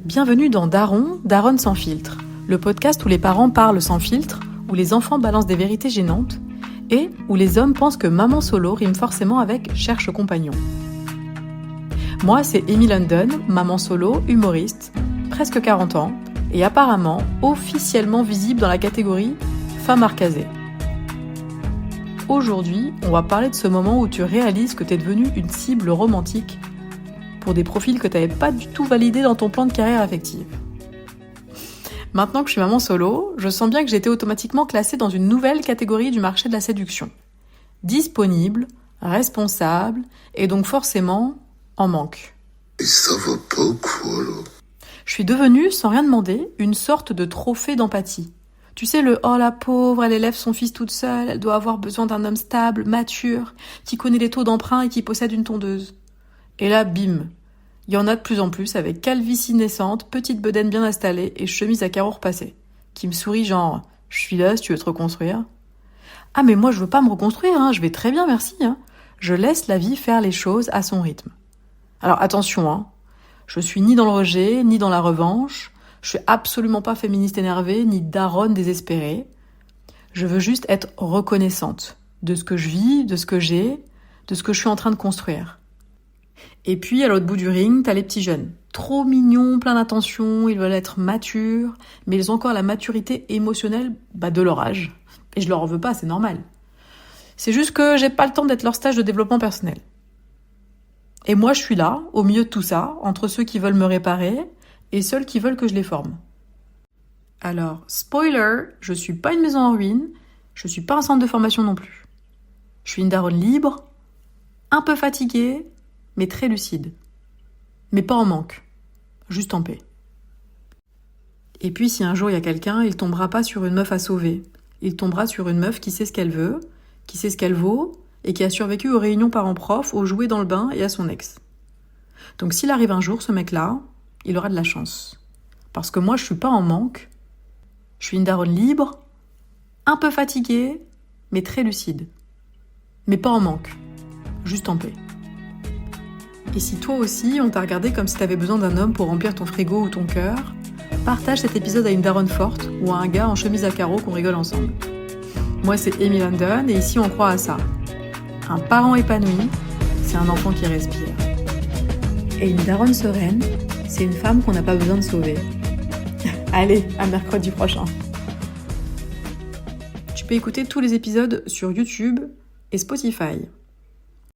Bienvenue dans Daronne sans filtre, le podcast où les parents parlent sans filtre, où les enfants balancent des vérités gênantes et où les hommes pensent que maman solo rime forcément avec cherche compagnon. Moi, c'est Amy London, maman solo, humoriste, presque 40 ans et apparemment officiellement visible dans la catégorie femme arcasée. Aujourd'hui, on va parler de ce moment où tu réalises que t'es devenue une cible romantique pour des profils que t'avais pas du tout validés dans ton plan de carrière affective. Maintenant que je suis maman solo, je sens bien que j'ai été automatiquement classée dans une nouvelle catégorie du marché de la séduction. Disponible, responsable, et donc forcément en manque. Et ça va pas quoi là ? Je suis devenue, sans rien demander, une sorte de trophée d'empathie. Tu sais, le « oh la pauvre, elle élève son fils toute seule, elle doit avoir besoin d'un homme stable, mature, qui connaît les taux d'emprunt et qui possède une tondeuse ». Et là, bim, il y en a de plus en plus avec calvitie naissante, petite bedaine bien installée et chemise à carreaux repassés, qui me sourit genre « je suis là si tu veux te reconstruire ». Ah mais moi je veux pas me reconstruire, je vais très bien merci. Je laisse la vie faire les choses à son rythme. Alors attention, je suis ni dans le rejet, ni dans la revanche, je suis absolument pas féministe énervée, ni daronne désespérée. Je veux juste être reconnaissante de ce que je vis, de ce que j'ai, de ce que je suis en train de construire. Et puis, à l'autre bout du ring, t'as les petits jeunes. Trop mignons, plein d'attention, ils veulent être matures, mais ils ont encore la maturité émotionnelle de leur âge. Et je leur en veux pas, c'est normal. C'est juste que j'ai pas le temps d'être leur stage de développement personnel. Et moi, je suis là, au milieu de tout ça, entre ceux qui veulent me réparer et ceux qui veulent que je les forme. Alors, spoiler, je suis pas une maison en ruine, je suis pas un centre de formation non plus. Je suis une daronne libre, un peu fatiguée, mais très lucide. Mais pas en manque, juste en paix. Et puis si un jour il y a quelqu'un, il tombera pas sur une meuf à sauver. Il tombera sur une meuf qui sait ce qu'elle veut, qui sait ce qu'elle vaut, et qui a survécu aux réunions parents-prof, aux jouets dans le bain et à son ex. Donc s'il arrive un jour, ce mec-là, il aura de la chance. Parce que moi, je suis pas en manque. Je suis une daronne libre, un peu fatiguée, mais très lucide. Mais pas en manque, juste en paix. Et si toi aussi, on t'a regardé comme si t'avais besoin d'un homme pour remplir ton frigo ou ton cœur, partage cet épisode à une daronne forte ou à un gars en chemise à carreaux qu'on rigole ensemble. Moi, c'est Amy London et ici, on croit à ça. Un parent épanoui, c'est un enfant qui respire. Et une daronne sereine, c'est une femme qu'on n'a pas besoin de sauver. Allez, à mercredi prochain. Tu peux écouter tous les épisodes sur YouTube et Spotify.